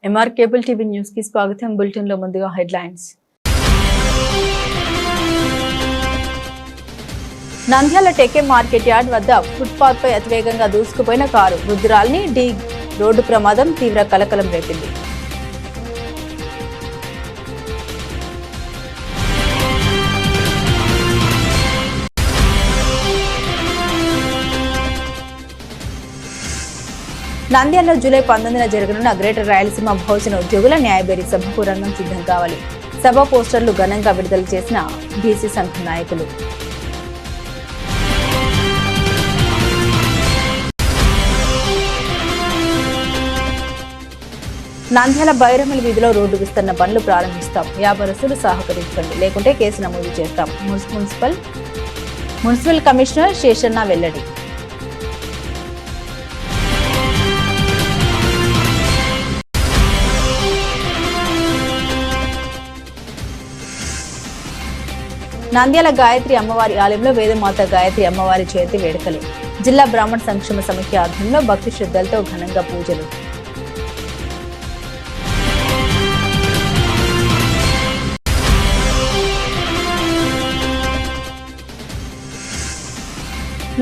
MR cable TV news కి స్వాగతం. Bulletin లో ముందుగా హెడ్లైన్స్. నంద్యాల టెకే మార్కెట్ యార్డ్ వద్ద ఫుట్పాత్ పై అతివేగంగా దూసుకుపోయిన కారు వృద్ధురాలిని ఢీ రోడ్డు ప్రమాదం తీవ్ర కలకలం రేపింది. నంద్యాలలో జూలై 19న జరగనున్న గ్రేటర్ రాయలసీమ బహుజన ఉద్యోగుల న్యాయబేరీ సభకు రంగం సిద్ధం కావాలి. సభ పోస్టర్లు ఘనంగా విడుదల చేసిన బీసీ సంఘం నాయకులు. నంద్యాల బైరమల్ వీధిలో రోడ్డు విస్తరణ పనులు ప్రారంభిస్తాం. వ్యాపారస్తులు సహకరించండి, లేకుంటే కేసు నమోదు చేస్తాం. మున్సిపల్ కమిషనర్ శేషన్న వెల్లడి. నంద్యాల గాయత్రి అమ్మవారి ఆలయంలో వేదమాత గాయత్రి అమ్మవారి జయంతి వేడుకలు. జిల్లా బ్రాహ్మణ సంక్షేమ సమితి ఆధ్వర్యంలో భక్తి శ్రద్ధలతో ఘనంగా పూజలు.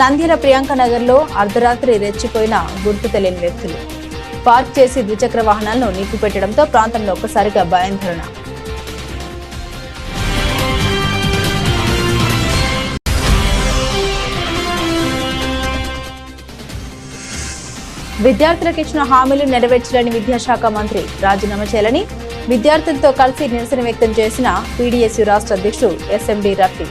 నంద్యాల ప్రియాంక నగర్ లో అర్ధరాత్రి రెచ్చిపోయిన గుర్తు తెలియని వ్యక్తులు పార్క్ చేసి ద్విచక్ర వాహనాలను నిప్పిపెట్టడంతో ప్రాంతంలో ఒక్కసారిగా భయాందోళన. విద్యార్థులకు ఇచ్చిన హామీలు నెరవేర్చాలని విద్యాశాఖ మంత్రి రాజీనామా చేయాలని విద్యార్థులతో కలిసి నిరసన వ్యక్తం చేసిన పీడీఎస్యూ రాష్ట్ర అధ్యక్షుడు ఎస్ఎండి రఫీ.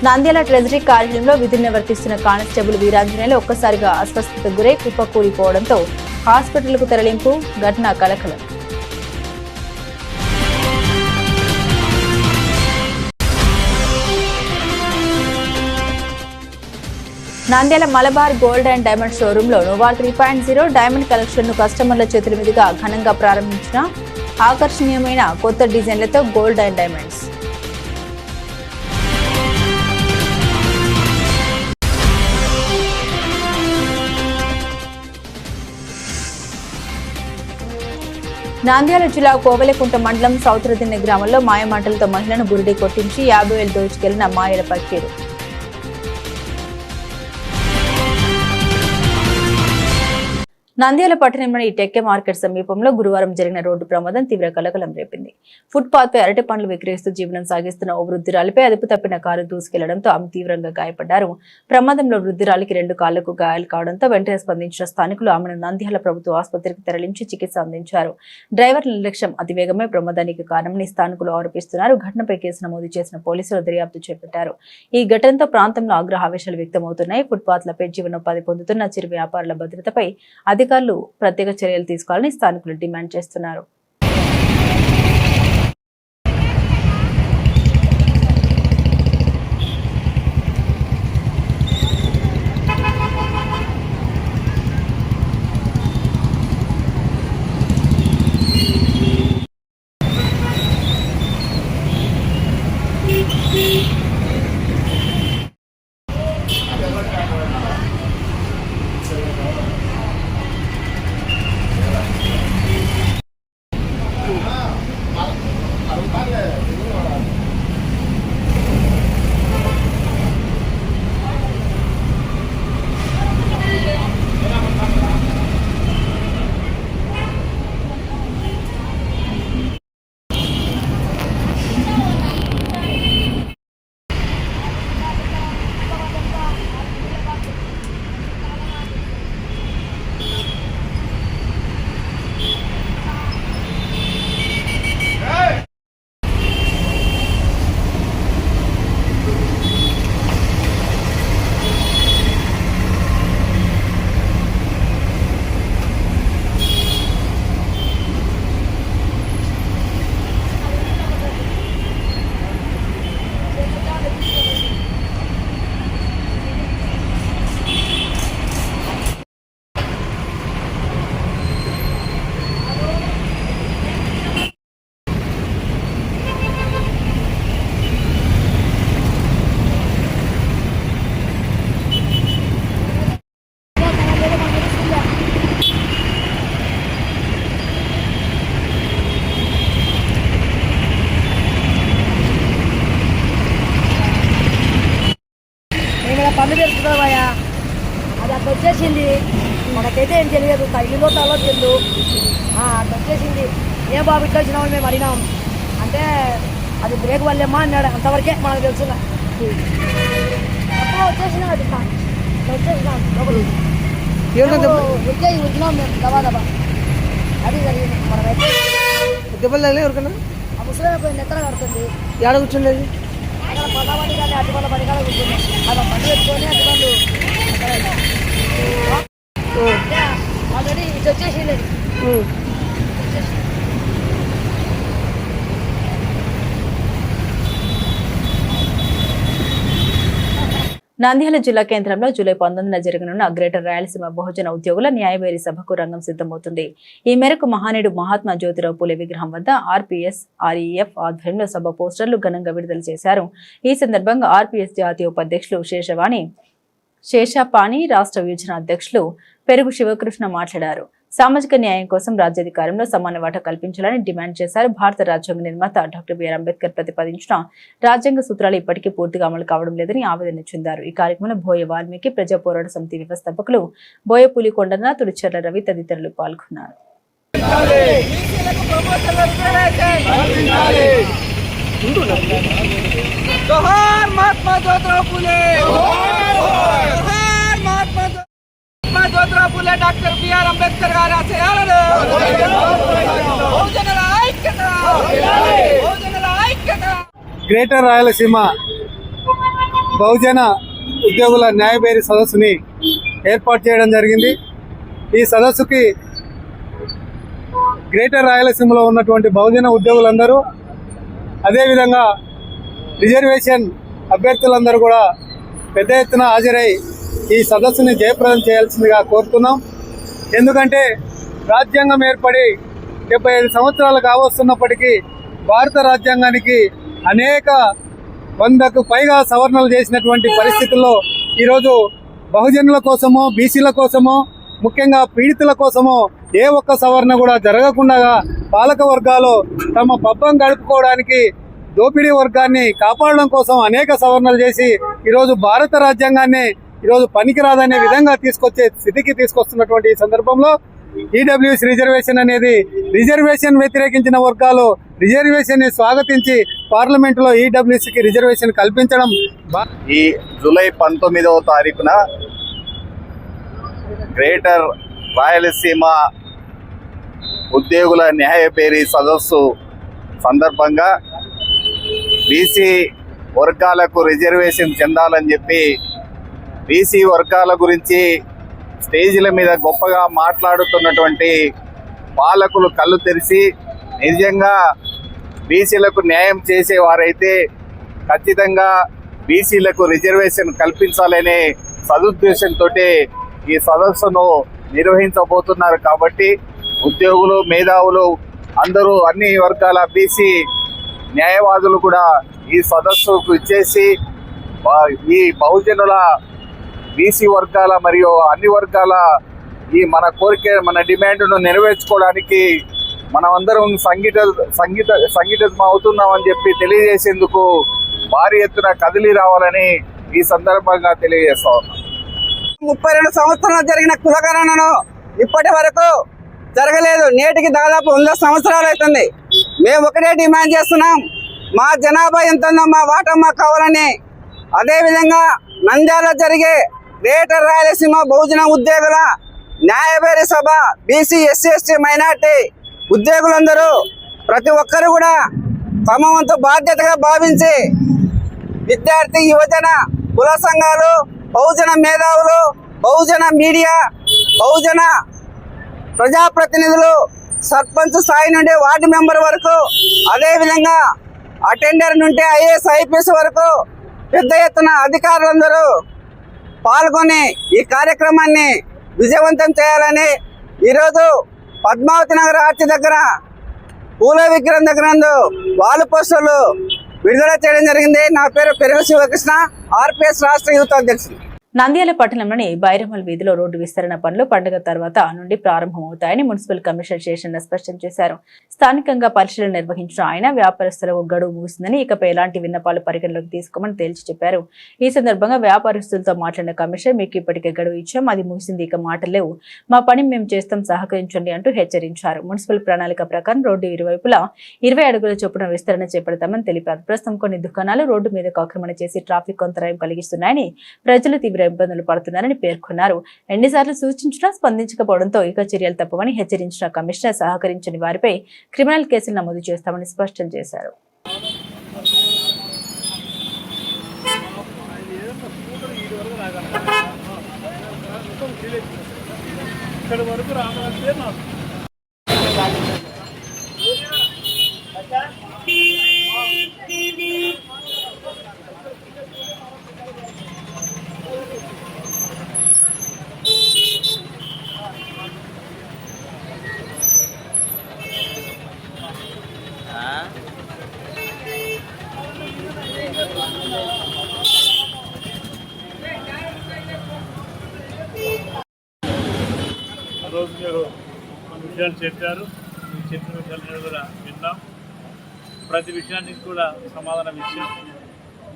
నంద్యాల ట్రెజరీ కార్యాలయంలో విధులు నిర్వర్తిస్తున్న కానిస్టేబుల్ వీరాంజనేయులు ఒక్కసారిగా అస్వస్థతకు గురై కుప్పకూలిపోవడంతో హాస్పిటల్కు తరలింపు. ఘటన కలకలం. Nandyal Malabar gold and diamond showroom లో నోవార్ 3.0 డైమండ్ కలెక్షన్ ను కస్టమర్ల చేతుల మీదుగా ఘనంగా ప్రారంభించిన ఆకర్షణీయమైన కొత్త డిజైన్లతో గోల్డ్ అండ్ డైమండ్స్. నంద్యాల జిల్లా కోవెలకుంట మండలం సౌత్రదిన్నె గ్రామంలో మాయమాటలతో మహిళను బురిడి కొట్టించి 50,000 దోచుకెళ్లిన మాయల పక్కీరు. నంద్యాల పట్టణంలోని టెక్కే మార్కెట్ సమీపంలో గురువారం జరిగిన రోడ్డు ప్రమాదం తీవ్ర కలకలం రేపింది. ఫుట్పాత్ పై అరటి పండ్లు విక్రయిస్తూ జీవనం సాగిస్తున్న ఓ వృద్ధురాలిపై అదుపు తప్పిన కారు దూసుకెళ్లడంతో ఆమె తీవ్రంగా గాయపడ్డారు. ప్రమాదంలో వృద్ధురాలికి 2 కాళ్లకు గాయాలు కావడంతో వెంటనే స్పందించిన స్థానికులు ఆమెను నంద్యాల ప్రభుత్వ ఆసుపత్రికి తరలించి చికిత్స అందించారు. డ్రైవర్ నిర్లక్ష్యం అతివేగమే ప్రమాదానికి కారణమని స్థానికులు ఆరోపిస్తున్నారు. ఘటనపై కేసు నమోదు చేసిన పోలీసులు దర్యాప్తు చేపట్టారు. ఈ ఘటనతో ప్రాంతంలో ఆగ్రహావేశాలు వ్యక్తమవుతున్నాయి. ఫుట్పాత్లపై జీవనోపాధి పొందుతున్న చిరు వ్యాపారుల భద్రతపై అధికారులు ప్రత్యేక చర్యలు తీసుకోవాలని స్థానికులు డిమాండ్ చేస్తున్నారు. వచ్చేసింది, మనకైతే ఏం తెలియదు, తగిలిందో తలో తెలియదు, అట్లా వచ్చేసింది. ఏ బాబు ఇట్లా వచ్చినామని మేము అడిగినాం అంటే అది బ్రేక్ వల్లేమ్మా అన్నాడు. అంతవరకే మనకు తెలుసు. అప్పుడు వచ్చేసినాం, అది వచ్చేసినాం వచ్చినాం మేము దబా దబా. అది జరిగింది. మనమైతే దెబ్బలు ఎవరికన్నా ఆ ముసలి నెత్తర కడుతుంది. ఏడ కూర్చుండేది అక్కడ పల్లబడి కానీ అటుపల్ల పడికాడ కూర్చున్నాం. అది బండి పెట్టుకొని అటుపల్లు ఆల్రెడీ ఇది వచ్చేసింది. నంద్యాల జిల్లా కేంద్రంలో జూలై 19న జరగనున్న గ్రేటర్ రాయలసీమ బహుజన ఉద్యోగుల న్యాయబేరీ సభకు రంగం సిద్ధమవుతుంది. ఈ మేరకు మహానేడు మహాత్మా జ్యోతిరావు పూలే విగ్రహం వద్ద ఆర్పీఎస్ ఆర్ఈఎఫ్ ఆధ్వర్యంలో సభ పోస్టర్లు ఘనంగా విడుదల చేశారు. ఈ సందర్భంగా ఆర్పీఎస్ జాతీయ ఉపాధ్యక్షులు శేషపాణి, రాష్ట్ర విభజన అధ్యక్షులు పెరుగు శివకృష్ణ మాట్లాడారు. సామాజిక న్యాయం కోసం రాజ్యాధికారంలో సమాన వాటా కల్పించాలని డిమాండ్ చేశారు. భారత రాజ్యాంగ నిర్మాత డాక్టర్ బిఆర్ అంబేద్కర్ ప్రతిపాదించిన రాజ్యాంగ సూత్రాలు ఇప్పటికీ పూర్తిగా అమలు కావడం లేదని ఆవేదన చెందారు. ఈ కార్యక్రమంలో బోయ వాల్మీకి ప్రజా పోరాట సమితి వ్యవస్థాపకులు బోయ పులికొండన, తుడిచెర్ల రవి తదితరులు పాల్గొన్నారు. జ్యోతిరావు పూలే డాక్టర్ బిఆర్ అంబేద్కర్ గారి ఆశయాలను గ్రేటర్ రాయలసీమ బహుజన ఉద్యోగుల న్యాయబేరీ సదస్సుని ఏర్పాటు చేయడం జరిగింది. ఈ సదస్సుకి గ్రేటర్ రాయలసీమలో ఉన్నటువంటి బహుజన ఉద్యోగులందరూ, అదేవిధంగా రిజర్వేషన్ అభ్యర్థులందరూ కూడా పెద్ద ఎత్తున హాజరై ఈ సదస్సుని జయప్రదం చేయాల్సిందిగా కోరుతున్నాం. ఎందుకంటే రాజ్యాంగం ఏర్పడి 75 సంవత్సరాలు కావస్తున్నప్పటికీ భారత రాజ్యాంగానికి అనేక 100కు పైగా సవరణలు చేసినటువంటి పరిస్థితుల్లో ఈరోజు బహుజనుల కోసమో, బీసీల కోసమో, ముఖ్యంగా పీడితుల కోసమో ఏ ఒక్క సవరణ కూడా జరగకుండా పాలక వర్గాలు తమ పబ్బం గడుపుకోవడానికి దోపిడీ వర్గాన్ని కాపాడడం కోసం అనేక సవరణలు చేసి ఈరోజు భారత రాజ్యాంగాన్ని ఈరోజు పనికిరాదనే విధంగా తీసుకొచ్చే స్థితికి తీసుకొస్తున్నటువంటి ఈ సందర్భంలో ఈడబ్ల్యూఎస్ రిజర్వేషన్ అనేది రిజర్వేషన్ వ్యతిరేకించిన వర్గాలు రిజర్వేషన్ ని స్వాగతించి పార్లమెంటులో ఈడబ్ల్యూఎస్కి రిజర్వేషన్ కల్పించడం. ఈ జూలై 19వ తారీఖున గ్రేటర్ రాయలసీమ ఉద్యోగుల న్యాయబేరీ సదస్సు సందర్భంగా బీసీ వర్గాలకు రిజర్వేషన్ చెందాలని చెప్పి బీసీ వర్గాల గురించి స్టేజీల మీద గొప్పగా మాట్లాడుతున్నటువంటి పాలకులు కళ్ళు తెరిచి నిజంగా బీసీలకు న్యాయం చేసేవారైతే ఖచ్చితంగా బీసీలకు రిజర్వేషన్ కల్పించాలనే సదుద్దేశంతో ఈ సదస్సును నిర్వహించబోతున్నారు. కాబట్టి ఉద్యోగులు, మేధావులు అందరూ అన్ని వర్గాల బీసీ న్యాయవాదులు కూడా ఈ సదస్సుకు ఇచ్చేసి ఈ బహుజనుల బీసీ వర్గాల మరియు అన్ని వర్గాల ఈ మన కోరిక, మన డిమాండ్ను నెరవేర్చుకోవడానికి మనమందరం సంఘటితం అవుతున్నామని చెప్పి తెలియజేసేందుకు భారీ ఎత్తున కదిలి రావాలని ఈ సందర్భంగా తెలియజేస్తా ఉన్నాం. 32 సంవత్సరాలు జరిగిన కులగణనను ఇప్పటి వరకు జరగలేదు. నేటికి దాదాపు 100 సంవత్సరాలు అవుతుంది. మేము ఒకటే డిమాండ్ చేస్తున్నాం, మా జనాభా ఎంత ఉందో మా వాటా మాకు కావాలని. అదేవిధంగా నంద్యాల జరిగే గ్రేటర్ రాయలసీమ బహుజన ఉద్యోగుల న్యాయబేరీ సభ బీసీ, ఎస్సీ, ఎస్టీ, మైనార్టీ ఉద్యోగులందరూ ప్రతి ఒక్కరు కూడా తమ వంతు బాధ్యతగా భావించి విద్యార్థి, యువజన, కుల సంఘాలు, బహుజన మేధావులు, బహుజన మీడియా, బహుజన ప్రజాప్రతినిధులు, సర్పంచ్ స్థాయి నుండి వార్డు మెంబర్ వరకు, అదేవిధంగా అటెండర్ నుండి ఐఏఎస్, ఐపీఎస్ వరకు పెద్ద ఎత్తున అధికారులందరూ పాల్గొని ఈ కార్యక్రమాన్ని విజయవంతం చేయాలని ఈరోజు పద్మావతి నగర్ ఆర్చి దగ్గర పూలే విగ్రహం దగ్గర వాల్ పోస్టర్లు విడుదల చేయడం జరిగింది. నా పేరు పెరుగు శివకృష్ణ, ఆర్పీఎస్ రాష్ట్ర యూత్ అధ్యక్షుడు. నంద్యాల పట్టణంలోని బైరమల్ వీధిలో రోడ్డు విస్తరణ పనులు పండుగ తర్వాత నుండి ప్రారంభమవుతాయని మున్సిపల్ కమిషనర్ శేషన్న స్పష్టం చేశారు. స్థానికంగా పరిశీలన నిర్వహించిన ఆయన వ్యాపారస్తులకు గడువు ముగిసిందని ఇకపై ఎలాంటి విన్నపాలు పరిగణలోకి తీసుకోమని తేల్చి చెప్పారు. ఈ సందర్భంగా వ్యాపారస్తులతో మాట్లాడిన కమిషనర్ మీకు ఇప్పటికే గడువు ఇచ్చాం, అది ముగిసింది, ఇక మాటలేవు, మా పని మేము చేస్తాం, సహకరించండి అంటూ హెచ్చరించారు. మున్సిపల్ ప్రణాళిక ప్రకారం రోడ్డు ఇరువైపులా 20 అడుగుల చొప్పున విస్తరణ చేపడతామని తెలిపారు. ప్రస్తుతం కొన్ని దుకాణాలు రోడ్డు మీదకు ఆక్రమణ చేసి ట్రాఫిక్ అంతరాయం కలిగిస్తున్నాయని, ప్రజలు తీవ్ర ఇబ్బందులు పడుతున్నారని పేర్కొన్నారు. ఎన్నిసార్లు సూచించినా స్పందించకపోవడంతో ఇక చర్యలు తప్పవని హెచ్చరించిన కమిషనర్ సహకరించని వారిపై క్రిమినల్ కేసులు నమోదు చేస్తామని స్పష్టం చేశారు. రోజు మీరు కొన్ని విషయాలు చెప్పారు, మీరు చెప్పిన విషయాలు కూడా విన్నాం. ప్రతి విషయానికి కూడా సమాధానం ఇచ్చాం.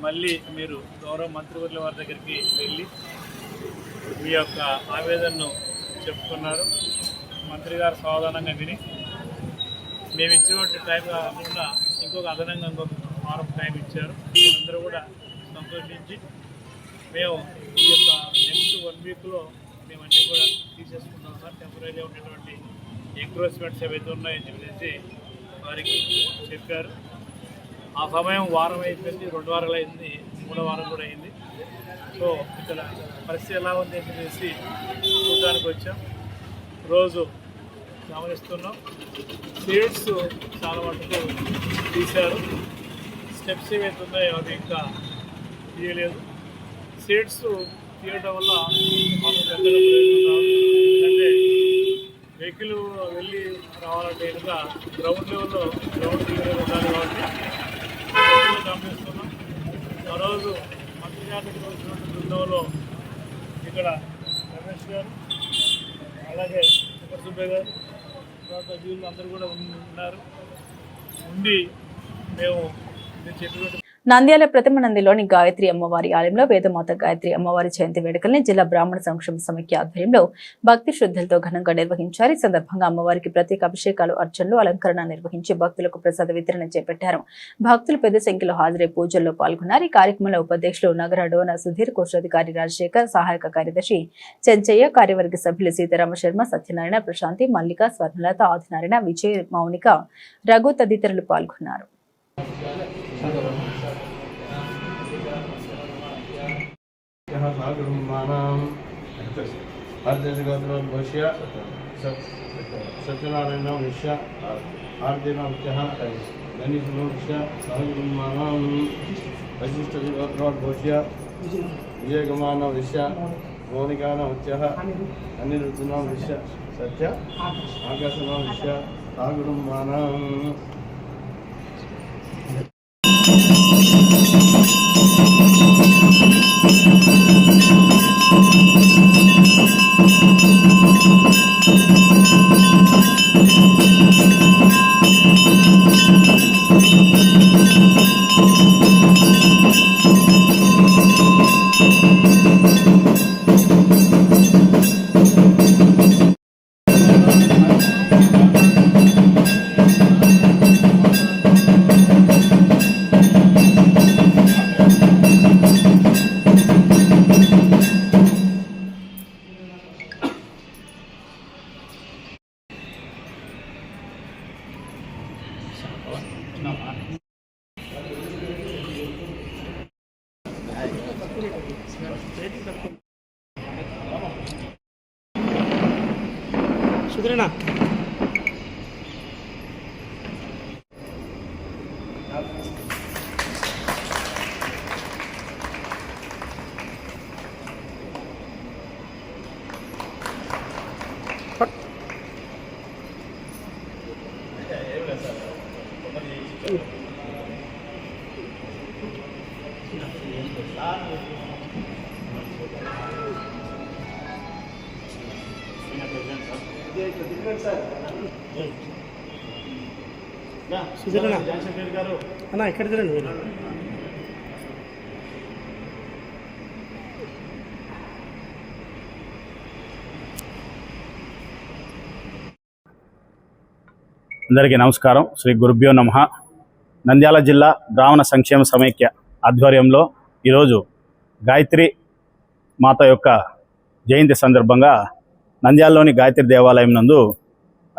మళ్ళీ మీరు గౌరవ మంత్రివర్యుల వారి దగ్గరికి వెళ్ళి మీ యొక్క ఆవేదనను చెప్పుకున్నారు. మంత్రి గారు సావధానంగా విని మేము ఇచ్చినటువంటి టైం కాకుండా ఇంకొక అదనంగా ఇంకొక వారం టైం ఇచ్చారు. అందరూ కూడా సంతోషించి మేము ఈ యొక్క నెక్స్ట్ 1 వీక్లో మేము అన్నీ కూడా తీసేసుకుంటాం సార్. టెంపరీగా ఉండేటువంటి ఎంక్రోచ్మెంట్స్ ఏవైతే ఉన్నాయని చెప్పేసి వారికి చెప్పారు. ఆ సమయం వారం అయిపోయింది, 2 వారాలు అయింది, 3వ వారం కూడా అయింది. సో ఇక్కడ పరిస్థితి ఎలా ఉంది అని చెప్పేసి చూడడానికి వచ్చాం. రోజు గమనిస్తున్నాం. సీడ్స్ చాలా మటుకు తీశారు. స్టెప్స్ ఏవైతే ఉన్నాయో అవి ఇంకా తీయలేదు. సీడ్స్ తీయడం వల్ల మాకు పెద్దగా ప్రయోజనం రాదు. ఎందుకంటే వెహికల్ వెళ్ళి రావాలంటే కనుక గ్రౌండ్ లెవెల్లో గ్రౌండ్ క్లియర్ ఉండాలి కాబట్టి గమనిస్తున్నాం. ఆ రోజు మంత్రి గారికి వచ్చినటువంటి బృందంలో ఇక్కడ రమేష్ గారు, అలాగే సుబ్బయ్య గారు, తర్వాత వీళ్ళు అందరూ కూడా ఉన్నారు. ఉండి మేము చెప్పినట్టు నంద్యాల ప్రతిమనందిలోని గాయత్రి అమ్మవారి ఆలయంలో వేదమాత గాయత్రి అమ్మవారి జయంతి వేడుకల్ని జిల్లా బ్రాహ్మణ సంక్షేమ సమైక్య ఆధ్వర్యంలో భక్తి శ్రద్ధలతో ఘనంగా నిర్వహించారు. ఈ సందర్భంగా అమ్మవారికి ప్రత్యేక అభిషేకాలు, అర్చనలు, అలంకరణ నిర్వహించి భక్తులకు ప్రసాద వితరణ చేపట్టారు. భక్తులు పెద్ద సంఖ్యలో హాజరై పూజల్లో పాల్గొన్నారు. ఈ కార్యక్రమంలో ఉపాధ్యక్షులు నగర డోనా సుధీర్, కోశాధికారి రాజశేఖర్, సహాయక కార్యదర్శి చెంచయ్య, కార్యవర్గ సభ్యులు సీతారామ శర్మ, సత్యనారాయణ, ప్రశాంతి, మల్లిక, స్వర్ణలత, ఆదినారాయణ, విజయ్, మౌనిక, రఘు తదితరులు పాల్గొన్నారు. సత్యనారాయణ విషయ ఆర్దిన గణితమానం వశిష్ఠోద్భోష్య విజయగమాన విషయ మౌనికాన ఉచ్య అనిరుద్ధన విషయ సత్య ఆకాశన విషయ సాగురుమానం. సుధీరనా సుధీరణ అన్న ఎక్కడ తిరండి మీరు అందరికీ నమస్కారం. శ్రీ గురుభ్యో నమః. నంద్యాల జిల్లా బ్రాహ్మణ సంక్షేమ సమైక్య ఆధ్వర్యంలో ఈరోజు గాయత్రి మాత యొక్క జయంతి సందర్భంగా నంద్యాలలోని గాయత్రి దేవాలయం నందు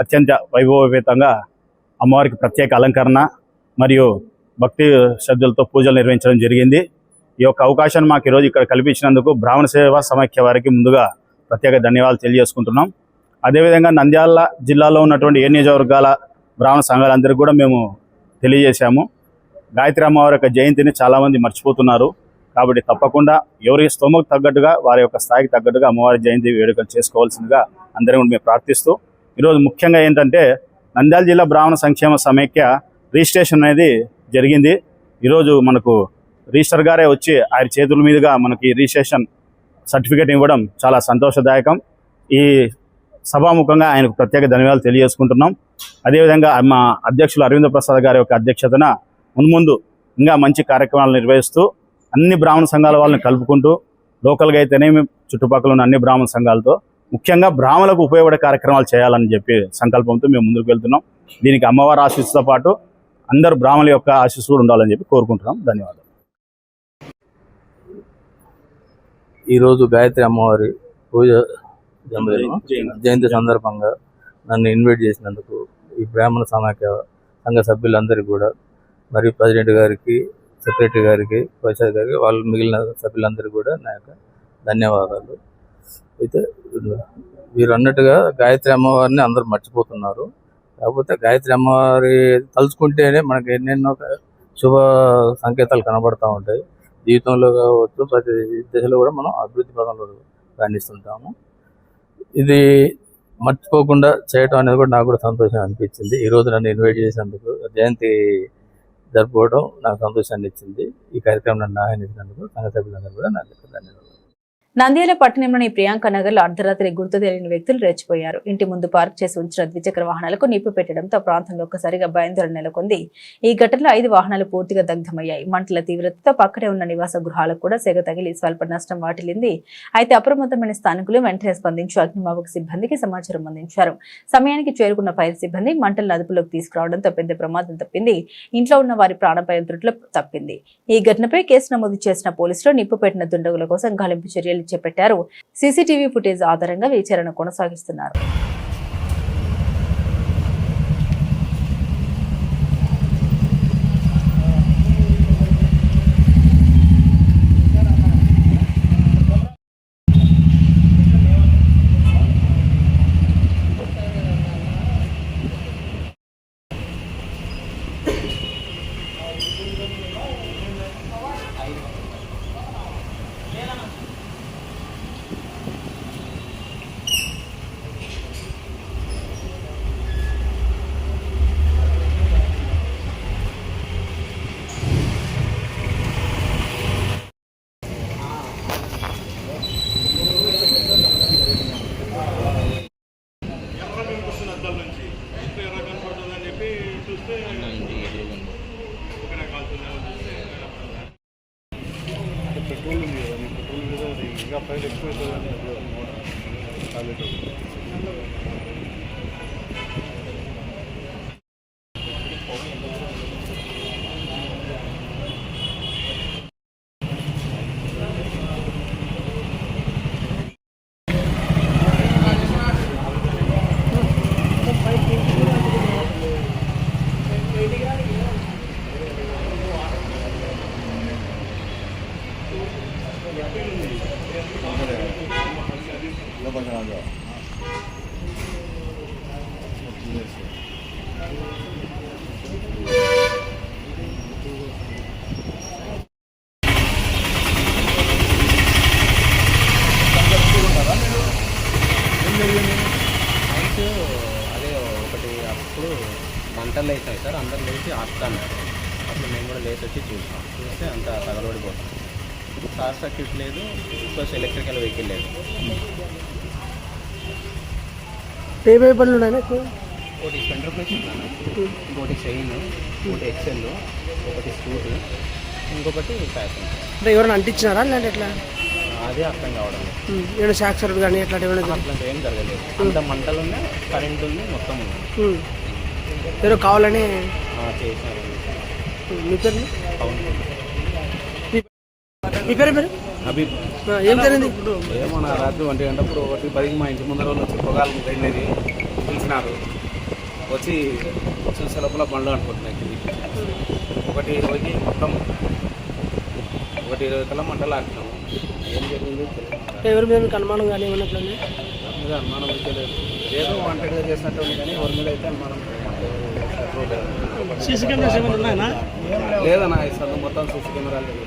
అత్యంత వైభవోపేతంగా అమ్మవారికి ప్రత్యేక అలంకరణ మరియు భక్తి శ్రద్ధలతో పూజలు నిర్వహించడం జరిగింది. ఈ యొక్క అవకాశాన్ని మాకు ఈరోజు ఇక్కడ కల్పించినందుకు బ్రాహ్మణ సేవా సమైక్య వారికి ముందుగా ప్రత్యేక ధన్యవాదాలు తెలియజేసుకుంటున్నాం. అదేవిధంగా నంద్యాల జిల్లాలో ఉన్నటువంటి ఏ నియోజకవర్గాల బ్రాహ్మణ సంఘాలందరికీ కూడా మేము తెలియజేశాము. గాయత్రి అమ్మవారి యొక్క జయంతిని చాలామంది మర్చిపోతున్నారు. కాబట్టి తప్పకుండా ఎవరి స్తోమకు తగ్గట్టుగా వారి యొక్క స్థాయికి తగ్గట్టుగా అమ్మవారి జయంతి వేడుకలు చేసుకోవాల్సిందిగా అందరం మేము ప్రార్థిస్తూ, ఈరోజు ముఖ్యంగా ఏంటంటే నంద్యాల జిల్లా బ్రాహ్మణ సంక్షేమ సమైక్య రిజిస్ట్రేషన్ అనేది జరిగింది. ఈరోజు మనకు రిజిస్టర్ గారే వచ్చి ఆయన చేతుల మీదుగా మనకి రిజిస్ట్రేషన్ సర్టిఫికేట్ ఇవ్వడం చాలా సంతోషదాయకం. ఈ సభాముఖంగా ఆయనకు ప్రత్యేక ధన్యవాదాలు తెలియజేసుకుంటున్నాం. అదేవిధంగా మా అధ్యక్షులు అరవింద ప్రసాద్ గారి యొక్క అధ్యక్షతన మున్ముందు ఇంకా మంచి కార్యక్రమాలు నిర్వహిస్తూ అన్ని బ్రాహ్మణ సంఘాల వాళ్ళని కలుపుకుంటూ లోకల్గా అయితేనేమి చుట్టుపక్కల ఉన్న అన్ని బ్రాహ్మణ సంఘాలతో ముఖ్యంగా బ్రాహ్మణులకు ఉపయోగపడే కార్యక్రమాలు చేయాలని చెప్పి సంకల్పంతో మేము ముందుకు వెళ్తున్నాం. దీనికి అమ్మవారి ఆశీస్సుతో పాటు అందరూ బ్రాహ్మణుల యొక్క ఆశీస్సు కూడా ఉండాలని చెప్పి కోరుకుంటున్నాం. ధన్యవాదాలు. ఈరోజు గాయత్రి అమ్మవారి పూజ జయంతి సందర్భంగా నన్ను ఇన్వైట్ చేసినందుకు ఈ బ్రాహ్మణ సమాఖ్య సంఘ సభ్యులందరికీ కూడా, మరియు ప్రెసిడెంట్ గారికి, సెక్రటరీ గారికి, వైస్ గారికి, వాళ్ళు మిగిలిన సభ్యులందరికీ కూడా నా యొక్క ధన్యవాదాలు. అయితే వీరు అన్నట్టుగా గాయత్రి అమ్మవారిని అందరూ మర్చిపోతున్నారు. కాకపోతే గాయత్రి అమ్మవారి తలుచుకుంటేనే మనకి ఎన్నెన్నో శుభ సంకేతాలు కనబడుతూ ఉంటాయి. జీవితంలో కావచ్చు, ప్రతి దశలో కూడా మనం అభివృద్ధి పదంలో ప్రయాణిస్తుంటాము. ఇది మర్చిపోకుండా చేయటం అనేది కూడా నాకు కూడా సంతోషం అనిపించింది. ఈరోజు నన్ను ఇన్వైట్ చేసినందుకు, జయంతి జరుపుకోవడం నాకు సంతోషాన్ని ఇచ్చింది. ఈ కార్యక్రమం నన్ను ఆహ్వానించినందుకు సంఘ సభ్యులందరూ కూడా నాకు ధన్యవాదాలు. నంద్యాల పట్టణంలోని ప్రియాంక నగర్ లో అర్ధరాత్రి గుర్తు తెలియని వ్యక్తులు రెచ్చిపోయారు. ఇంటి ముందు పార్క్ చేసి ఉంచిన ద్విచక్ర వాహనాలకు నిప్పు పెట్టడంతో ప్రాంతంలో ఒక్కసారిగా భయాందోళన నెలకొంది. ఈ ఘటనలో 5 వాహనాలు పూర్తిగా దగ్ధమయ్యాయి. మంటల తీవ్రతతో పక్కనే ఉన్న నివాస గృహాలకు కూడా సెగ తగిలి స్వల్ప నష్టం వాటిల్లింది. అయితే అప్రమత్తమైన స్థానికులు వెంటనే స్పందించి అగ్నిమాపక సిబ్బందికి సమాచారం అందించారు. సమయానికి చేరుకున్న ఫైర్ సిబ్బంది మంటలను అదుపులోకి తీసుకురావడంతో పెద్ద ప్రమాదం తప్పింది. ఇంట్లో ఉన్న వారి ప్రాణాపాయం త్రుటిలో తప్పింది. ఈ ఘటనపై కేసు నమోదు చేసిన పోలీసులు నిప్పు పెట్టిన దుండగుల కోసం గాలింపు చర్యలు చేపట్టారు. సీసీటీవీ ఫుటేజ్ ఆధారంగా విచారణ కొనసాగిస్తున్నారు. పెట్రోల్ ఉంది కదా, పెట్రోల్ మీద ఇంకా ఫైల్ ఎక్కువ అవుతుందని అదే ఒకటి అప్పుడు మంటలు వేసాయి సార్, అందరు లేచి ఆపుతున్నారు. అప్పుడు మేము కూడా లేచి వచ్చి చూస్తే అంత తగలబడిపోతాం. షార్ట్ సర్క్యూట్ లేదు, ప్లస్ ఎలక్ట్రికల్ వెహికల్ లేదు. ఏ బండ్లు ఉన్నాయి? ఒకటి స్పెండర్ ప్లేస్ ఇస్తాను, ఇంకొకటి షైన్, ఒకటి ఎక్సెల్, ఒకటి స్కూటీ, ఇంకొకటి ఫ్యాషన్. అంటే ఎవరైనా అంటించినారా లేదంటే ఎట్లా? అదే అర్థం కావడం లేదు. ఏమైనా షాక్ సర్క్యూట్ కానీ అట్లాంటివి అట్లాంటి ఏం జరగలేదు. అంత మంటలు ఉన్నాయి, కరెంట్ ఉంది, మొత్తం ఉంది. ఎవరో కావాలని చేసినారు. మీ పేరు? అవును. మీ పేరు పేరు అభిప్. ఏం జరిగింది? ఏమో నా రాత్రి 1 గంటప్పుడు 1:10 మా ఇంటి ముందర వాళ్ళు వచ్చి పొగాలు వెళ్ళేది పిలిచినారు. వచ్చి చూసే లోపల బండ్లు అనుకుంటున్నాయి. ఒకటి రోజు మొత్తం 1:20 కల్లా మంటలు ఆడుతున్నాము. ఏం జరిగింది ఎవరి మీద మీకు అనుమానం కానీ ఏమన్నట్లు? మీద అనుమానం అయితే లేదు, ఏదో వాంటెడ్గా చేసినట్టు ఉంది, కానీ ఎవరి మీద అయితే అనుమానం సీసీ కెమెరాస్ ఏమైనా ఉన్నాయన్నా? లేదన్నా, ఈ సందు మొత్తం సీసీ కెమెరాలు లేదు.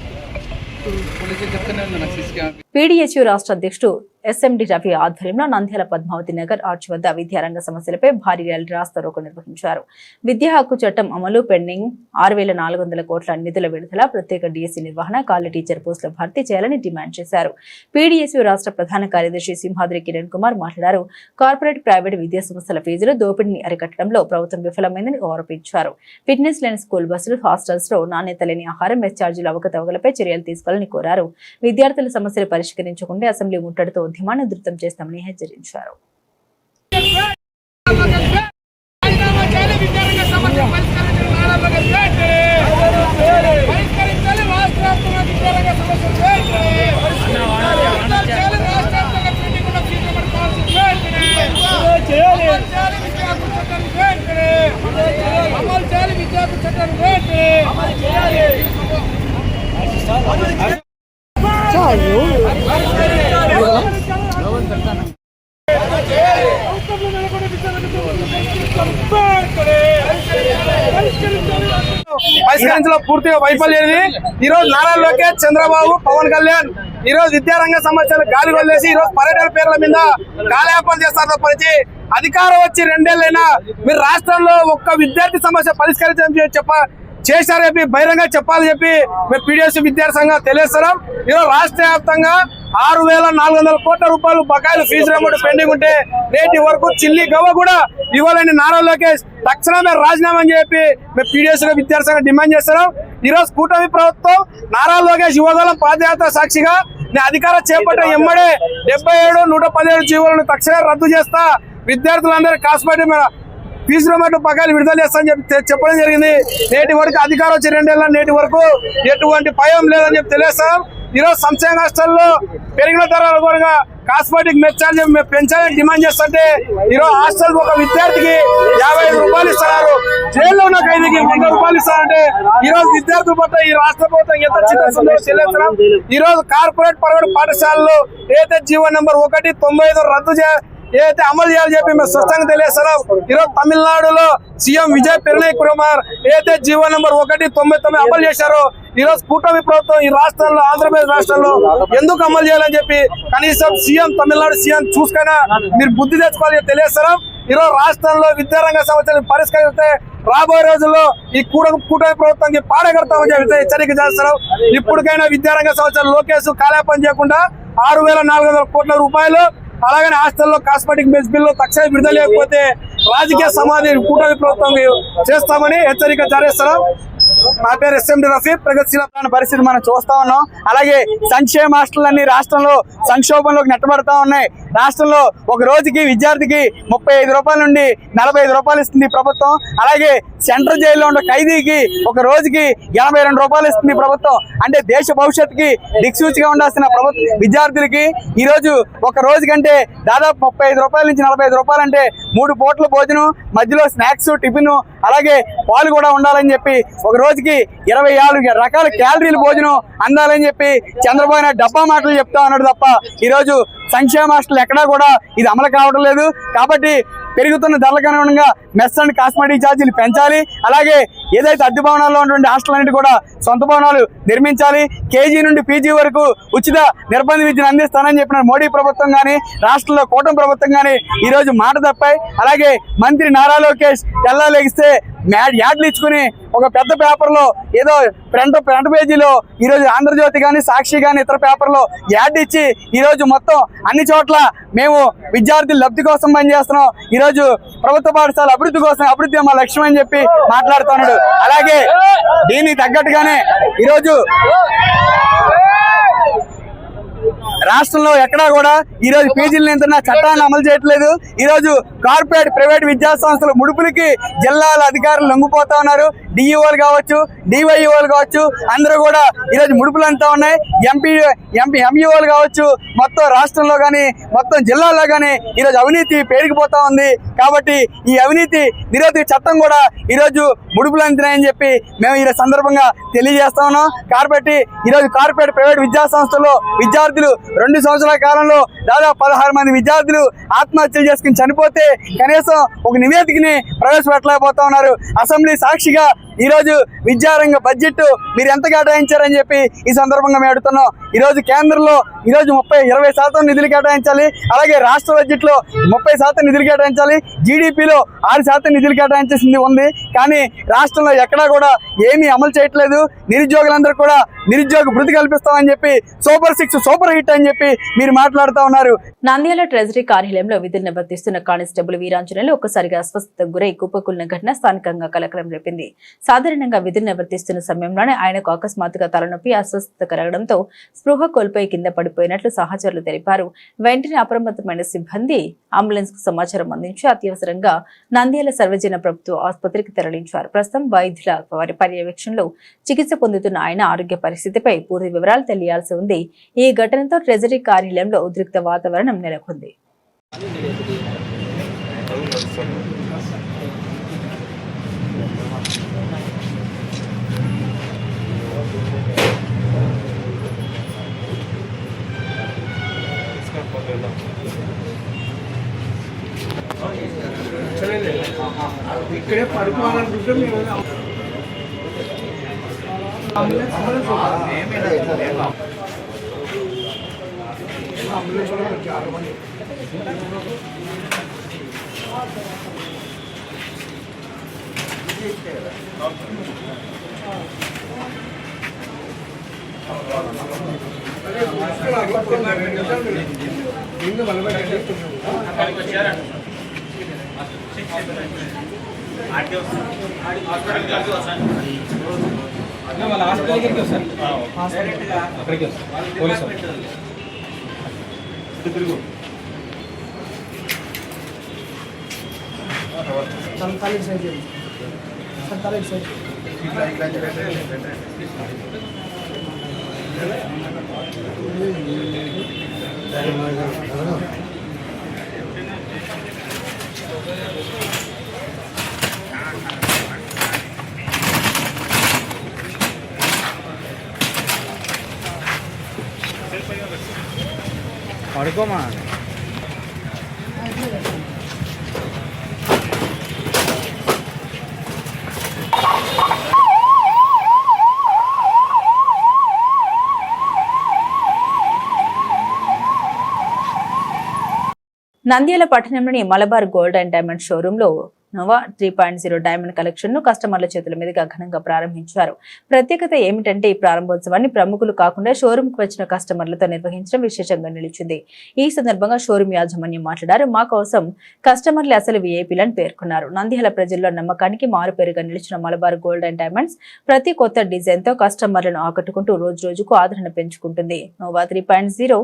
పీడీఎస్యూ రాష్ట్ర అధ్యక్షుడు ఎస్ఎండి రవి ఆధ్వర్యంలో నంద్యాల పద్మావతి నగర్ ఆర్చ్ వద్ద విద్యారంగ సమస్యలపై భారీ ర్యాలీ రాస్తారోకో నిర్వహించారు. విద్యా హక్కు చట్టం అమలు, పెండింగ్ 6,400 కోట్ల నిధుల విడుదల, ప్రత్యేక డిఎస్సీ నిర్వహణ, కాలేజీ టీచర్ పోస్టుల భర్తీ చేయాలని డిమాండ్ చేశారు. పీడీఎస్యూ రాష్ట్ర ప్రధాన కార్యదర్శి సింహాద్రి కిరణ్ కుమార్ మాట్లాడారు. కార్పొరేట్, ప్రైవేట్ విద్యా సంస్థల ఫీజులు దోపిడీని అరికట్టడంలో ప్రభుత్వం విఫలమైందని ఆరోపించారు. ఫిట్నెస్ లేని స్కూల్ బస్సులు, హాస్టల్స్ లో నాణ్యత లేని ఆహారం, మెస్ ఛార్జీల అవకతవకలపై చర్యలు తీసుకోవాలని కోరారు. విద్యార్థుల సమస్యలు పరిష్కరించకుండా అసెంబ్లీ ముట్టడితో ఉద్యమాన్ని ఉధృతం చేస్తామని హెచ్చరించారు. పరిష్కరించడంలో పూర్తిగా వైఫల్యం. ఈ రోజు నారా లోకేష్, చంద్రబాబు, పవన్ కళ్యాణ్ ఈ రోజు విద్యారంగ సమస్యలు గాలి వదిలేసి ఈ రోజు పర్యటన పేర్ల మీద కాలయాపన చేస్తారు తప్పనించి అధికారం వచ్చి 2 ఏళ్ళైనా మీరు రాష్ట్రంలో ఒక్క విద్యార్థి సమస్య పరిష్కరించని చేశారు చెప్పి బహిరంగ చెప్పాలని చెప్పి మేము పీడీఎస్ విద్యార్థి సంఘం తెలియజేస్తున్నాం. ఈరోజు రాష్ట్ర వ్యాప్తంగా 6,400 కోట్ల రూపాయలు బకాయిలు ఫీజు రియంబర్స్మెంట్ పెండింగ్ ఉంటే నేటి వరకు చిల్లి గవ్వ కూడా ఇవ్వాలని నారా లోకేష్ తక్షణమే రాజీనామా అని చెప్పి మేము పీడీఎస్ విద్యార్థి సంఘం డిమాండ్ చేస్తున్నాం. ఈరోజు కూటమి ప్రభుత్వం నారా లోకేష్ యువగలం పాదయాత్ర సాక్షిగా నేను అధికారం చేపట్టిన ఎమ్మడే 77, 117 జీవోలను తక్షణమే రద్దు చేస్తా, విద్యార్థులందరూ కాస్మెటిక్ ఫీజు రియంబర్స్మెంట్ బకాయిలు విడుదల చేస్తామని చెప్పి చెప్పడం జరిగింది. నేటి వరకు అధికారం వచ్చి 2 ఏళ్ళ నేటి వరకు ఎటువంటి భయం లేదని చెప్పి తెలియస్తాం. ఈరోజు సంక్షేమ రాష్ట్రాల్లో పెరిగిన ధరల కూడా కాస్మెటిక్ మెస్ ఛార్జ్ పెంచాలని డిమాండ్ చేస్తుంటే ఈరోజు హాస్టల్ ఒక విద్యార్థికి 55 రూపాయలు ఇస్తున్నారు, జైల్లో ఉన్న ఖైదీకి 100 రూపాయలు ఇస్తారంటే ఈరోజు విద్యార్థుల పట్ల ఈ రాష్ట్ర ప్రభుత్వం ఎంత చిత్తశుద్ధితో తెలియజేస్తున్నాం. ఈరోజు కార్పొరేట్, ప్రైవేట్ పాఠశాలలు ఏదైతే జీవో నెంబర్ 195 రద్దు ఏదైతే అమలు చేయాలని చెప్పి మేము స్పష్టంగా తెలియజేస్తున్నాం. ఈరోజు తమిళనాడులో సీఎం విజయ్ పెర్నయ్ కుమార్ ఏదైతే జీవో నెంబర్ 199 అమలు చేశారో ఈరోజు కూటమి ప్రభుత్వం ఈ రాష్ట్రంలో, ఆంధ్రప్రదేశ్ రాష్ట్రంలో ఎందుకు అమలు చేయాలని చెప్పి కనీసం తమిళనాడు సీఎం చూసుకైనా మీరు బుద్ధి తెచ్చుకోవాలని తెలియజేస్తున్నాం. ఈరోజు రాష్ట్రంలో విద్యారంగ సమస్యలు పరిష్కరిస్తే రాబోయే రోజుల్లో ఈ కూటమి ప్రభుత్వానికి పాడగడతామని చెప్పి హెచ్చరిక చేస్తున్నాం. ఇప్పటికైనా విద్యారంగ సమస్యలు లోకేష్ కాలయాపన చేయకుండా 6,400 కోట్ల రూపాయలు అలాగనే హాస్టల్లో కాస్మెటిక్ మెస్ బిల్లు తక్షణ విడుదల లేకపోతే రాజకీయ సమాధి కూటమి ప్రభుత్వం చేస్తామని హెచ్చరిక జారీ చేస్తున్నాం. నా పేరు ఎస్ఎండి రఫీ. ప్రగతిశీల పరిస్థితి మనం చూస్తా ఉన్నాం. అలాగే సంక్షేమ హాస్టల్లన్నీ రాష్ట్రంలో సంక్షోభంలోకి నెట్టబడతా ఉన్నాయి. రాష్ట్రంలో ఒక రోజుకి విద్యార్థికి 35 రూపాయల నుండి 45 రూపాయలు ఇస్తుంది ప్రభుత్వం. అలాగే సెంట్రల్ జైల్లో ఉన్న ఖైదీకి ఒక రోజుకి 82 రూపాయలు ఇస్తుంది ప్రభుత్వం. అంటే దేశ భవిష్యత్తుకి దిక్సూచిగా ఉండాల్సిన ప్రభుత్వం విద్యార్థులకి ఈ రోజు ఒక రోజు కంటే దాదాపు 35 రూపాయల నుంచి 45 రూపాయలు అంటే 3 పూట్ల భోజనం, మధ్యలో స్నాక్స్, టిఫిన్, అలాగే పాలు కూడా ఉండాలని చెప్పి ఒక రోజుకి 24 రకాల క్యాలరీల భోజనం అందాలని చెప్పి చంద్రబాబు నాయుడు డబ్బా మాటలు చెప్తా ఉన్నాడు తప్ప ఈరోజు సంక్షేమ హాస్టల్ ఎక్కడా కూడా ఇది అమలు కావడం లేదు. కాబట్టి పెరుగుతున్న ధరలకు అనుగుణంగా మెస్ అండ్ కాస్మెటిక్ ఛార్జీలు పెంచాలి. అలాగే ఏదైతే అద్దె భవనాల్లో ఉన్నటువంటి హాస్టల్ అన్నిటి కూడా సొంత భవనాలు నిర్మించాలి. కేజీ నుండి పీజీ వరకు ఉచిత నిర్బంధ విద్యను అందిస్తానని చెప్పిన మోడీ ప్రభుత్వం కానీ రాష్ట్రంలో కూటమి ప్రభుత్వం కానీ ఈరోజు మాట తప్పాయి. అలాగే మంత్రి నారా లోకేష్ తెల్లాలేగిస్తే యాడ్లు ఇచ్చుకుని ఒక పెద్ద పేపర్లో ఏదో ఫ్రంట్ పేజీలో ఈరోజు ఆంధ్రజ్యోతి కానీ సాక్షి కానీ ఇతర పేపర్లో యాడ్ ఇచ్చి ఈరోజు మొత్తం అన్ని చోట్ల మేము విద్యార్థుల లబ్ధి కోసం పనిచేస్తున్నాం, ఈరోజు ప్రభుత్వ పాఠశాల అభివృద్ధి కోసం, అభివృద్ధి మా లక్ష్యం అని చెప్పి మాట్లాడుతున్నాడు. అలాగే దీనికి తగ్గట్టుగానే ఈరోజు రాష్ట్రంలో ఎక్కడా కూడా ఈరోజు పీజీలు నియంత్రణ చట్టాన్ని అమలు చేయట్లేదు. ఈరోజు కార్పొరేట్ ప్రైవేట్ విద్యా సంస్థల ముడుపులకి జిల్లాల అధికారులు లొంగిపోతా ఉన్నారు. డిఈఓలు కావచ్చు, డివైఓలు కావచ్చు, అందరూ కూడా ఈరోజు ముడుపులు అంతా ఉన్నాయి. ఎంఈఓలు కావచ్చు, మొత్తం రాష్ట్రంలో కానీ మొత్తం జిల్లాల్లో కానీ ఈరోజు అవినీతి పెరిగిపోతా ఉంది. కాబట్టి ఈ అవినీతి నిరోధక చట్టం కూడా ఈరోజు ముడుపులు అందినాయని చెప్పి మేము ఈ సందర్భంగా తెలియజేస్తా ఉన్నాం. కాబట్టి ఈరోజు కార్పొరేట్ ప్రైవేట్ విద్యా సంస్థల్లో విద్యార్థులు 2 సంవత్సరాల కాలంలో దాదాపు 16 మంది విద్యార్థులు ఆత్మహత్యలు చేసుకుని చనిపోతే కనీసం ఒక నివేదికని ప్రవేశపెట్టలేకపోతా ఉన్నారు. అసెంబ్లీ సాక్షిగా ఈరోజు విద్యారంగ బడ్జెట్ మీరు ఎంత కేటాయించారని చెప్పి ఈ సందర్భంగా మేము అడుగుతున్నాం. ఈరోజు కేంద్రంలో ఈరోజు 20% నిధులు కేటాయించాలి, అలాగే రాష్ట్ర బడ్జెట్లో 30% నిధులు కేటాయించాలి, జీడిపిలో 6% నిధులు కేటాయించేసింది ఉంది. కానీ రాష్ట్రంలో ఎక్కడా కూడా ఏమీ అమలు చేయట్లేదు. నిరుద్యోగులందరూ కూడా నిరుద్యోగ భృతి కల్పిస్తామని చెప్పి సూపర్ 6 సూపర్ హిట్ అని చెప్పి మీరు మాట్లాడుతూ ఉన్నారు. నంద్యాల ట్రెజరీ కార్యాలయంలో విధులు నిర్వర్తిస్తున్న కానిస్టేబుల్ వీరాంజనేయులు ఒక్కసారిగా అస్వస్థతకు గురై కుప్పకూలిన ఘటన స్థానికంగా కలకలం రేపింది. సాధారణంగా విధులు నిర్వర్తిస్తున్న సమయంలోనే ఆయనకు అకస్మాత్తుగా తలనొప్పి, అస్వస్థత కలగడంతో స్పృహ కోల్పోయి కింద పడిపోయినట్లు సహచరులు తెలిపారు. వెంటనే అప్రమత్తమైన సిబ్బంది అంబులెన్స్ కు సమాచారం అందించి అత్యవసరంగా నంద్యాల సర్వజన ప్రభుత్వ ఆసుపత్రికి తరలించారు. ప్రస్తుతం వైద్యుల వారి పర్యవేక్షణలో చికిత్స పొందుతున్న ఆయన ఆరోగ్య పరిస్థితిపై పూర్తి వివరాలు తెలియాల్సి ఉంది. ఈ ఘటనతో ట్రెజరీ కార్యాలయంలో ఉద్రిక్త వాతావరణం నెలకొంది. ఇక్కడే పడుకోవాలనుకుంటే మేము పడుకోమా. నంద్యాల పట్టణంలోని Malabar gold and diamond showroom లో నోవా 3.0 డైమండ్ కలెక్షన్ ను కస్టమర్ల చేతుల మీదుగా ఘనంగా ప్రారంభించారు. ప్రత్యేకత ఏమిటంటే ఈ ప్రారంభోత్సవాన్ని ప్రముఖులు కాకుండా షోరూమ్ కు వచ్చిన కస్టమర్లతో నిర్వహించడం విశేషంగా నిలిచింది. ఈ సందర్భంగా షోరూమ్ యాజమాన్యం మాట్లాడారు. మా కోసం కస్టమర్లు అసలు వీఐపీలని పేర్కొన్నారు. నంద్యాల ప్రజల్లో నమ్మకానికి మారుపేరుగా నిలిచిన మలబార్ గోల్డ్ అండ్ డైమండ్స్ ప్రతి కొత్త డిజైన్ తో కస్టమర్లను ఆకట్టుకుంటూ రోజు రోజుకు ఆదరణ పెంచుకుంటుంది. నోవా 3.0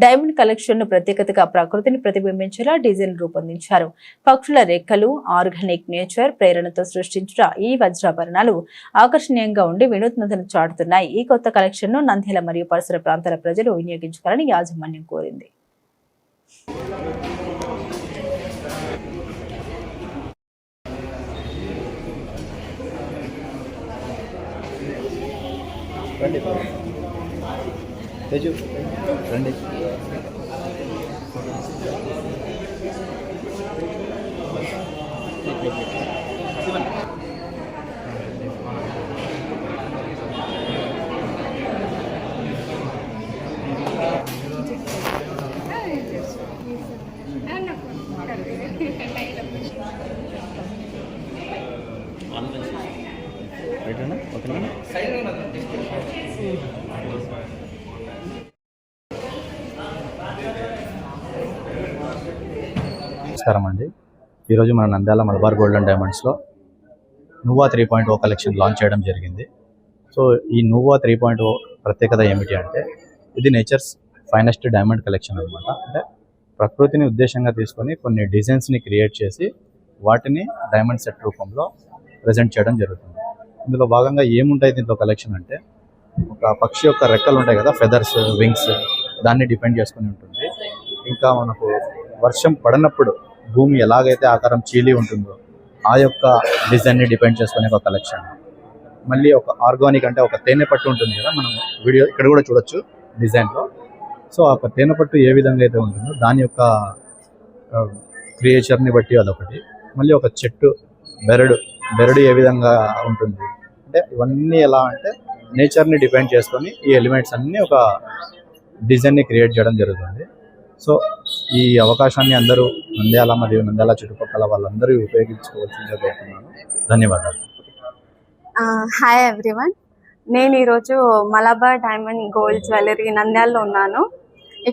డైమండ్ కలెక్షన్ ను ప్రత్యేకతగా ప్రకృతిని ప్రతిబింబించేలా డిజైన్ రూపొందించారు. పక్షుల రెక్కలు, ఆర్గానిక్ నేచర్ ప్రేరణతో సృష్టించిన ఈ వజ్రాభరణాలు ఆకర్షణీయంగా ఉండి వినూత్నతను చాటుతున్నాయి. ఈ కొత్త కలెక్షన్ ను నంద్యాల మరియు పరిసర ప్రాంతాల ప్రజలు వినియోగించుకోవాలని యాజమాన్యం కోరింది. సరేనా ఓకేనా. నమస్కారం అండి. ఈరోజు మన నంద్యాల మలబార్ గోల్డ్ అండ్ డైమండ్స్లో నువ్వా 3.0 కలెక్షన్ లాంచ్ చేయడం జరిగింది. సో ఈ నువ్వా 3.0 ప్రత్యేకత ఏమిటి అంటే ఇది నేచర్స్ ఫైనెస్ట్ డైమండ్ కలెక్షన్ అనమాట. అంటే ప్రకృతిని ఉద్దేశంగా తీసుకొని కొన్ని డిజైన్స్ని క్రియేట్ చేసి వాటిని డైమండ్ సెట్ రూపంలో ప్రజెంట్ చేయడం జరుగుతుంది. ఇందులో భాగంగా ఏముంటాయి దీంట్లో కలెక్షన్ అంటే ఒక పక్షి యొక్క రెక్కలు ఉంటాయి కదా, ఫెదర్స్, వింగ్స్, దాన్ని డిపెండ్ చేసుకుని ఉంటుంది. ఇంకా మనకు వర్షం పడినప్పుడు భూమి ఎలాగైతే ఆకారం చీలి ఉంటుందో ఆ యొక్క డిజైన్ని డిపెండ్ చేసుకునే ఒక కలెక్షన్. మళ్ళీ ఒక ఆర్గానిక్ అంటే ఒక తేనె పట్టు ఉంటుంది కదా, మనం వీడియో ఇక్కడ కూడా చూడొచ్చు డిజైన్లో. సో ఆ తేనె పట్టు ఏ విధంగా అయితే ఉంటుందో దాని యొక్క క్రియేచర్ని బట్టి అదొకటి. మళ్ళీ ఒక చెట్టు బెరడు ఏ విధంగా ఉంటుంది అంటే ఇవన్నీ ఎలా అంటే నేచర్ని డిపెండ్ చేసుకొని ఈ ఎలిమెంట్స్ అన్నీ ఒక డిజైన్ని క్రియేట్ చేయడం జరుగుతుంది. సో ఈ అవకాశాన్ని అందరూ నంద్యాల మరియు నంద్యాల చుట్టుపక్కల వాళ్ళందరూ ఉపయోగించుకోవాల్సిందిగా కోరుతున్నాను. ధన్యవాదాలు. హాయ్ ఎవ్రీవన్, నేను ఈరోజు మలబార్ డైమండ్ గోల్డ్ జ్యువెలరీ నంద్యాలలో ఉన్నాను.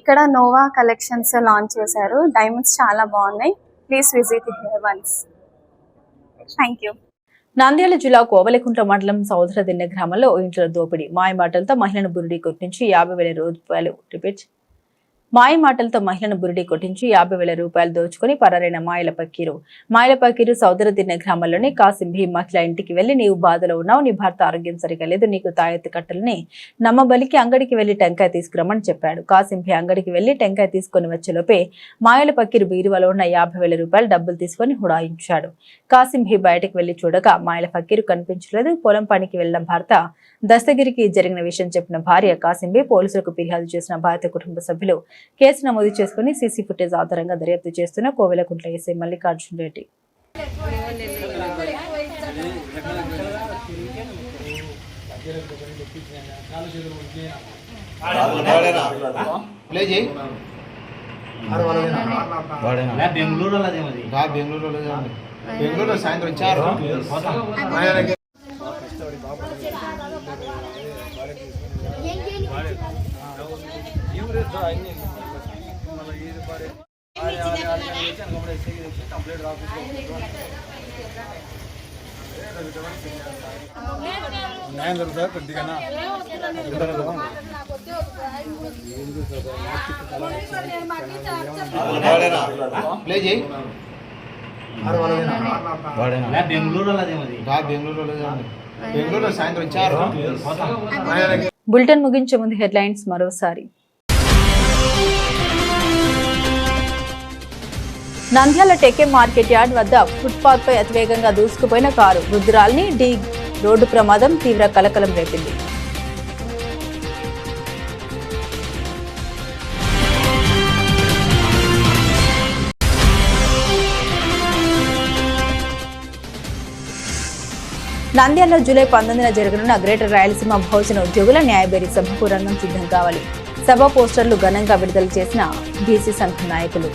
ఇక్కడ నోవా కలెక్షన్స్ లాంచ్ చేశారు. డైమండ్స్ చాలా బాగున్నాయి. Please visit here once. Thank you. Nandyal జిల్లా కోవలకుంట్ల మండలం సౌదరదిన్నె గ్రామంలో ఓ ఇంట్లో దోపిడీ. మాయమాటలతో మహిళను బురిడి కొట్టించి 50,000 రూపాయలు మహిళను బురిడి కొట్టించి 50,000 రూపాయలు దోచుకుని పరారైన మాయల పకీరు సౌదరదిన్నె గ్రామంలోని కాసిం భీమ్ మహిళ ఇంటికి వెళ్లి నీవు బాధలో ఉన్నావు, నీ భర్త ఆరోగ్యం సరిగా లేదు, నీకు తాయెత్తు కట్టలని నమ్మబలికి అంగడికి వెళ్లి టెంకాయ తీసుకురమ్మని చెప్పాడు. కాసిం భీ అంగడికి వెళ్లి టెంకాయ తీసుకుని వచ్చేలోపే మాయల పకీరు బీరువాలో ఉన్న 50,000 రూపాయలు డబ్బులు తీసుకుని హుడాయించాడు. కాసిం భీ బయటకు వెళ్లి చూడగా మాయల ఫకీరు కనిపించలేదు. పొలం పనికి వెళ్లిన భర్త దస్తగిరికి జరిగిన విషయం చెప్పిన భార్య కాసిం భీ పోలీసులకు ఫిర్యాదు చేసిన భారత కుటుంబ సభ్యులు కేసు నమోదు చేసుకుని సీసీ ఫుటేజ్ ఆధారంగా దర్యాప్తు చేస్తున్న కోవెలకుంట్ల ఎస్ఐ మల్లికార్జున రెడ్డి. బెంగళూరులో సాయంత్రం చారు న్యాయం జరుగుతుంది కొద్దిగా ప్లే చేయి. బెంగళూరులో సాయంత్రం చారు. బులెటిన్ ముగించే ముందు హెడ్లైన్స్ మరోసారి. నంద్యాల టెకే మార్కెట్ యార్డ్ వద్ద ఫుట్పాత్ పై అతివేగంగా దూసుకుపోయిన కారు వృద్ధురాలిని ఢీ రోడ్డు ప్రమాదం తీవ్ర కలకలం రేపింది. నంద్యాలలో జూలై 19న జరగనున్న గ్రేటర్ రాయలసీమ బహుజన ఉద్యోగుల న్యాయబేరీ సభకు రంగం సిద్ధం కావాలి. సభ పోస్టర్లు ఘనంగా విడుదల చేసిన బీసీ సంఘం నాయకులు.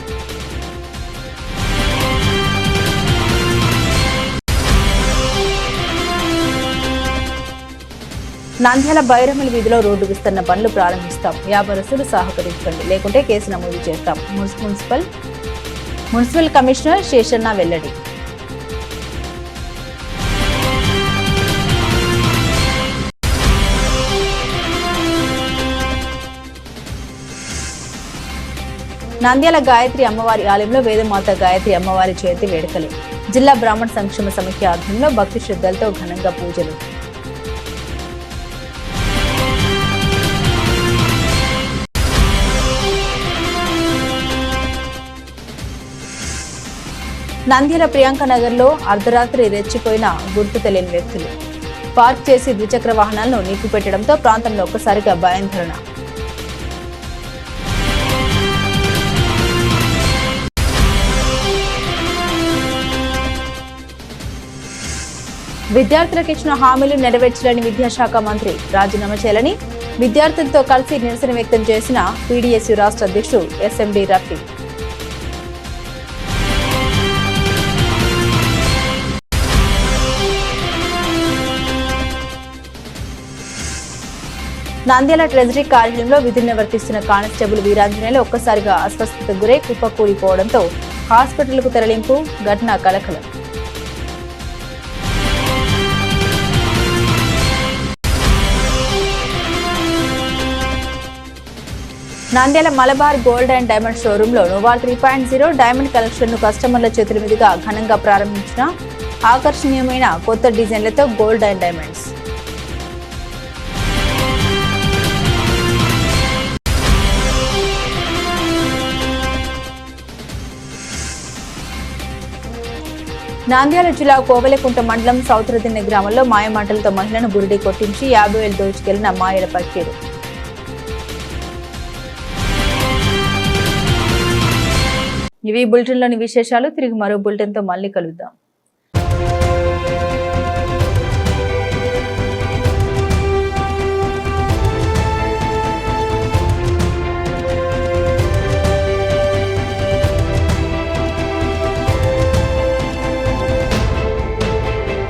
నంద్యాల బైరమల్ వీధిలో రోడ్డు విస్తరణ పనులు ప్రారంభిస్తాం. వ్యాపారస్తులు సహకరించండి, లేకుంటే కేసు నమోదు చేస్తాం. మున్సిపల్ కమిషనర్ శేషన్న వెల్లడి. నంద్యాల గాయత్రి అమ్మవారి ఆలయంలో వేదమాత గాయత్రి అమ్మవారి జయంతి వేడుకలు. జిల్లా బ్రాహ్మణ సంక్షేమ సమితి ఆధ్వర్యంలో భక్తి శ్రద్ధలతో ఘనంగా పూజలు. నంద్యాల ప్రియాంక నగర్ లో అర్ధరాత్రి రెచ్చిపోయిన గుర్తు తెలియని వ్యక్తులు పార్క్ చేసి ద్విచక్ర వాహనాలను నిప్పిపెట్టడంతో ప్రాంతంలో ఒక్కసారిగా భయాందోళన. విద్యార్థులకు ఇచ్చిన హామీలు నెరవేర్చాలని విద్యాశాఖ మంత్రి రాజీనామా చేయాలని విద్యార్థులతో కలిసి నిరసన వ్యక్తం చేసిన పీడీఎస్యూ రాష్ట్ర అధ్యక్షుడు ఎస్ఎండి రఫీ. నంద్యాల ట్రెజరీ కార్యాలయంలో విధులు నిర్వర్తిస్తున్న కానిస్టేబుల్ వీరాంజనేయులు ఒక్కసారిగా అస్వస్థతకు గురై కుప్పకూలిపోవడంతో హాస్పిటల్కు తరలింపు. ఘటన కలకలం. Nandyal Malabar gold and diamond showroom లో నోవా 3.0 డైమండ్ కలెక్షన్ ను కస్టమర్ల చేతుల మీదుగా ఘనంగా ప్రారంభించిన ఆకర్షణీయమైన కొత్త డిజైన్లతో గోల్డ్ అండ్ డైమండ్స్. నంద్యాల జిల్లా కోవెలకుంట మండలం సౌత్రదిన్నె గ్రామంలో మాయమాటలతో మహిళను బురిడి కొట్టించి 50,000 దోచుకెళ్లిన మాయల పక్కీరు. ఇవి బులెటిన్లోని విశేషాలు. తిరిగి మరో బులెటిన్తో మళ్ళీ కలుద్దాం.